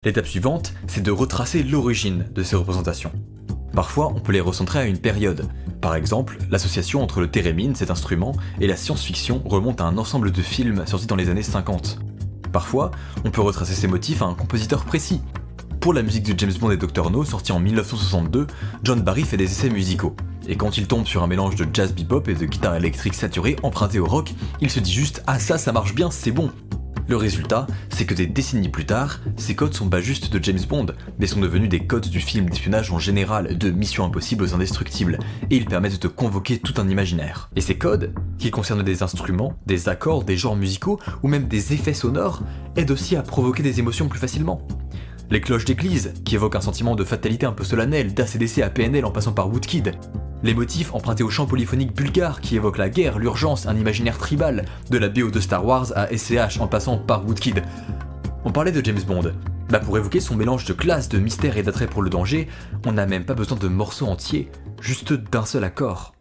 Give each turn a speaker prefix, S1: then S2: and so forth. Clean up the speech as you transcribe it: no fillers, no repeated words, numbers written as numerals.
S1: L'étape suivante, c'est de retracer l'origine de ces représentations. Parfois, on peut les recentrer à une période. Par exemple, l'association entre le thérémine, cet instrument, et la science-fiction remonte à un ensemble de films sortis dans les années 50. Parfois, on peut retracer ces motifs à un compositeur précis. Pour la musique de James Bond et Dr No, sortie en 1962, John Barry fait des essais musicaux. Et quand il tombe sur un mélange de jazz bebop et de guitare électrique saturée emprunté au rock, il se dit juste « Ah ça marche bien, c'est bon !» Le résultat, c'est que des décennies plus tard, ces codes sont pas juste de James Bond, mais sont devenus des codes du film d'espionnage en général, de Mission Impossible aux Indestructibles, et ils permettent de convoquer tout un imaginaire. Et ces codes, qui concernent des instruments, des accords, des genres musicaux, ou même des effets sonores, aident aussi à provoquer des émotions plus facilement. Les cloches d'église, qui évoquent un sentiment de fatalité un peu solennel, d'ACDC à PNL en passant par Woodkid. Les motifs empruntés au chant polyphonique bulgare qui évoquent la guerre, l'urgence, un imaginaire tribal, de la BO de Star Wars à SCH en passant par Woodkid. On parlait de James Bond. Pour évoquer son mélange de classe, de mystère et d'attrait pour le danger, on n'a même pas besoin de morceaux entiers, juste d'un seul accord.